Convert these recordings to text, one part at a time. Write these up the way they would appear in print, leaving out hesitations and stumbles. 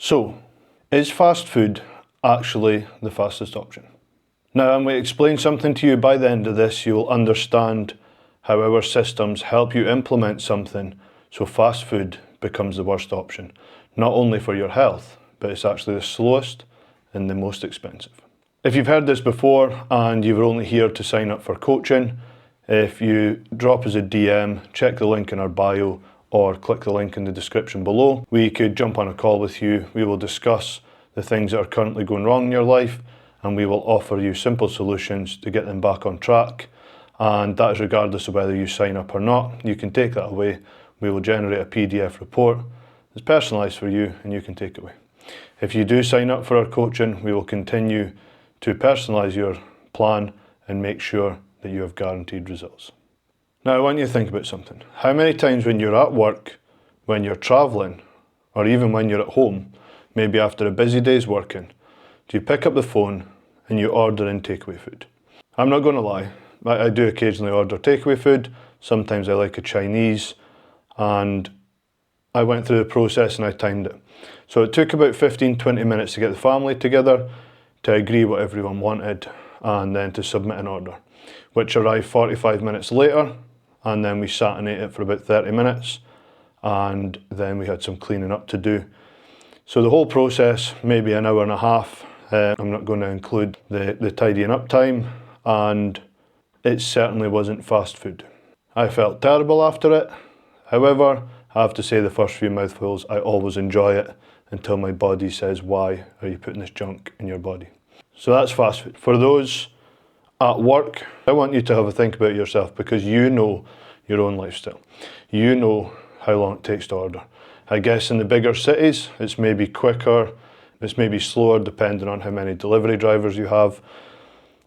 So, is fast food actually the fastest option? Now, when we explain something to you, by the end of this, you will understand how our systems help you implement something so fast food becomes the worst option. Not only for your health, but it's actually the slowest and the most expensive. If you've heard this before and you were only here to sign up for coaching, if you drop us a DM, check the link in our bio or click the link in the description below, we could jump on a call with you. We will discuss the things that are currently going wrong in your life and we will offer you simple solutions to get them back on track. And that is regardless of whether you sign up or not. You can take that away. We will generate a PDF report that's personalised for you and you can take it away. If you do sign up for our coaching, we will continue to personalise your plan and make sure that you have guaranteed results. Now I want you to think about something. How many times when you're at work, when you're travelling, or even when you're at home, maybe after a busy day's working, do you pick up the phone and you order in takeaway food? I'm not going to lie, I do occasionally order takeaway food. Sometimes I like a Chinese, and I went through the process and I timed it. So it took about 15-20 minutes to get the family together, to agree what everyone wanted, and then to submit an order, which arrived 45 minutes later, and then we sat and ate it for about 30 minutes, and then we had some cleaning up to do. So the whole process, maybe an hour and a half. I'm not going to include the tidying up time, and it certainly wasn't fast food. I felt terrible after it. However, I have to say the first few mouthfuls, I always enjoy it until my body says, why are you putting this junk in your body? So that's fast food. For those at work, I want you to have a think about yourself because you know your own lifestyle. You know how long it takes to order. I guess in the bigger cities, it's maybe quicker, it's maybe slower depending on how many delivery drivers you have.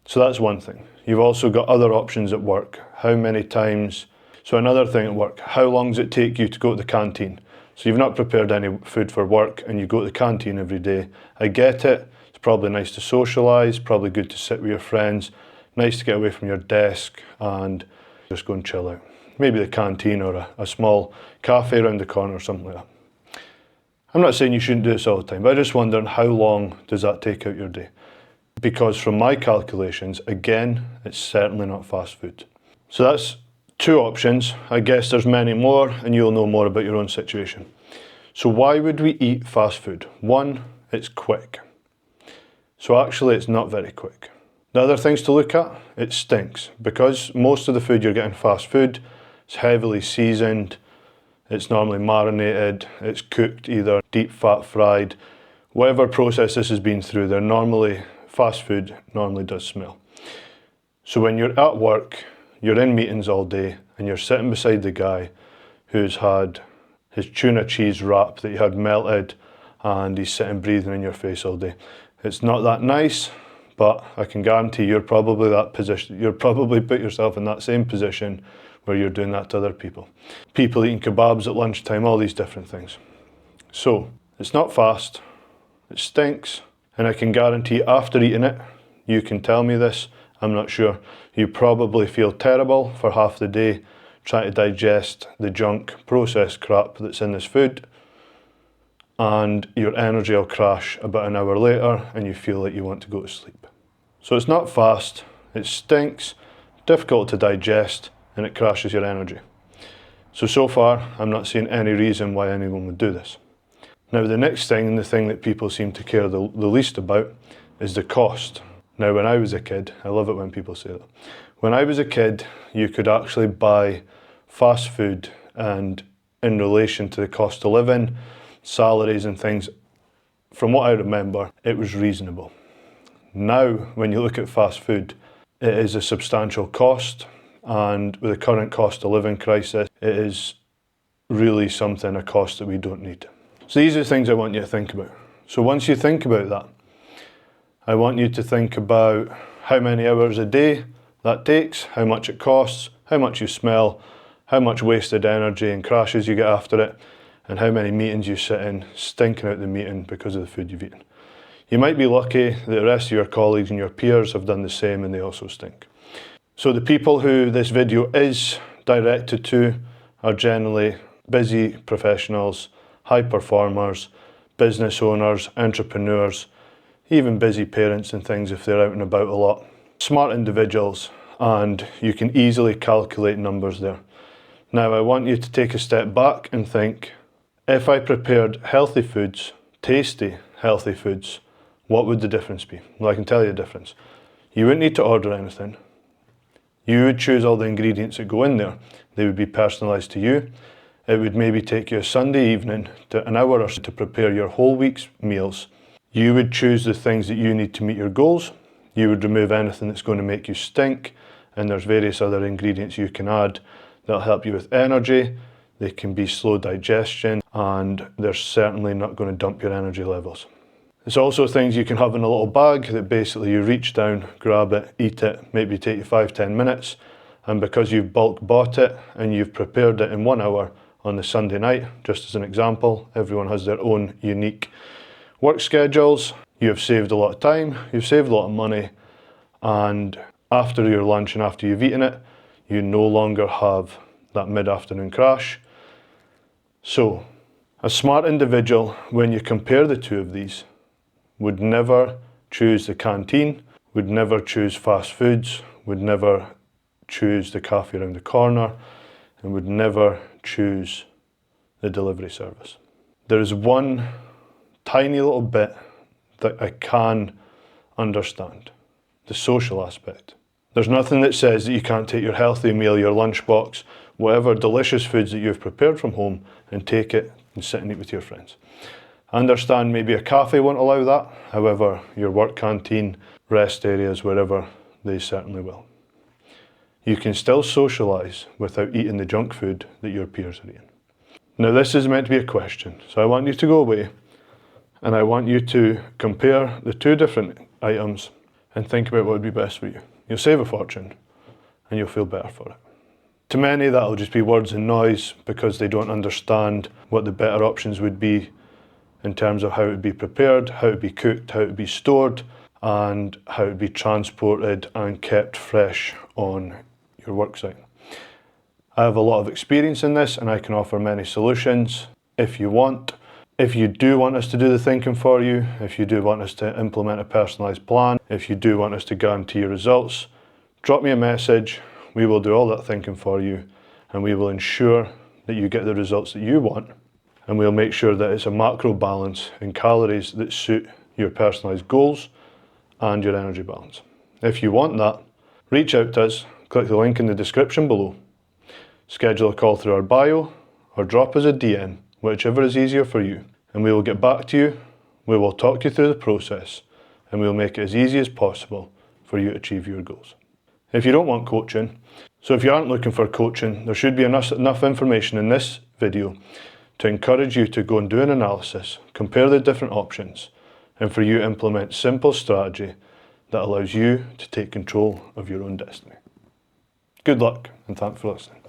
So that's one thing. You've also got other options at work. How many times? So another thing at work, how long does it take you to go to the canteen? So you've not prepared any food for work and you go to the canteen every day. I get it. It's probably nice to socialise, probably good to sit with your friends, nice to get away from your desk and just go and chill out. Maybe the canteen or a small cafe around the corner or something like that. I'm not saying you shouldn't do this all the time, but I just wonder how long does that take out your day? Because from my calculations, again, it's certainly not fast food. So that's two options. I guess there's many more and you'll know more about your own situation. So why would we eat fast food? One, it's quick. So actually it's not very quick. The other things to look at, it stinks. Because most of the food you're getting fast food, it's heavily seasoned, it's normally marinated, it's cooked either deep fat fried, whatever process this has been through, fast food normally does smell. So when you're at work, you're in meetings all day and you're sitting beside the guy who's had his tuna cheese wrap that you had melted and he's sitting breathing in your face all day. It's not that nice, but I can guarantee you're probably put yourself in that same position where you're doing that to other people. People eating kebabs at lunchtime, all these different things. So it's not fast, it stinks, and I can guarantee after eating it, you can tell me this, I'm not sure, you probably feel terrible for half the day trying to digest the junk processed crap that's in this food, and your energy will crash about an hour later and you feel like you want to go to sleep. So it's not fast, it stinks, difficult to digest, and it crashes your energy. So far, I'm not seeing any reason why anyone would do this. Now the next thing, and the thing that people seem to care the least about, is the cost. Now when I was a kid, I love it when people say that. When I was a kid, you could actually buy fast food, and in relation to the cost of living, salaries and things, from what I remember, it was reasonable. Now, when you look at fast food, it is a substantial cost, and with the current cost of living crisis, it is really a cost that we don't need. So these are the things I want you to think about. So once you think about that, I want you to think about how many hours a day that takes, how much it costs, how much you smell, how much wasted energy and crashes you get after it, and how many meetings you sit in stinking out the meeting because of the food you've eaten. You might be lucky that the rest of your colleagues and your peers have done the same and they also stink. So the people who this video is directed to are generally busy professionals, high performers, business owners, entrepreneurs, even busy parents and things if they're out and about a lot. Smart individuals, and you can easily calculate numbers there. Now I want you to take a step back and think, if I prepared healthy foods, tasty healthy foods, what would the difference be? Well, I can tell you the difference. You wouldn't need to order anything. You would choose all the ingredients that go in there. They would be personalised to you. It would maybe take you a Sunday evening to an hour or so to prepare your whole week's meals. You would choose the things that you need to meet your goals. You would remove anything that's going to make you stink, and there's various other ingredients you can add that'll help you with energy. They can be slow digestion, and they're certainly not going to dump your energy levels. There's also things you can have in a little bag that basically you reach down, grab it, eat it, maybe take you 5-10 minutes, and because you've bulk bought it and you've prepared it in 1 hour on the Sunday night, just as an example, everyone has their own unique work schedules, you have saved a lot of time, you've saved a lot of money, and after your lunch and after you've eaten it, you no longer have that mid-afternoon crash. So, a smart individual, when you compare the two of these, would never choose the canteen, would never choose fast foods, would never choose the cafe around the corner, and would never choose the delivery service. There is one tiny little bit that I can understand, the social aspect. There's nothing that says that you can't take your healthy meal, your lunchbox, whatever delicious foods that you've prepared from home, and take it and sit and eat with your friends. I understand maybe a cafe won't allow that, however, your work canteen, rest areas, wherever, they certainly will. You can still socialise without eating the junk food that your peers are eating. Now this is meant to be a question, so I want you to go away and I want you to compare the two different items and think about what would be best for you. You'll save a fortune and you'll feel better for it. To many that'll just be words and noise because they don't understand what the better options would be in terms of how it would be prepared, how it would be cooked, how it would be stored, and how it would be transported and kept fresh on your work site. I have a lot of experience in this and I can offer many solutions if you want. If you do want us to do the thinking for you, if you do want us to implement a personalised plan, if you do want us to guarantee your results, drop me a message. We will do all that thinking for you and we will ensure that you get the results that you want, and we'll make sure that it's a macro balance in calories that suit your personalised goals and your energy balance. If you want that, reach out to us, click the link in the description below, schedule a call through our bio, or drop us a DM, whichever is easier for you, and we will get back to you, we will talk you through the process, and we will make it as easy as possible for you to achieve your goals. If you don't want coaching, so if you aren't looking for coaching, there should be enough information in this video to encourage you to go and do an analysis, compare the different options, and for you to implement simple strategy that allows you to take control of your own destiny. Good luck and thanks for listening.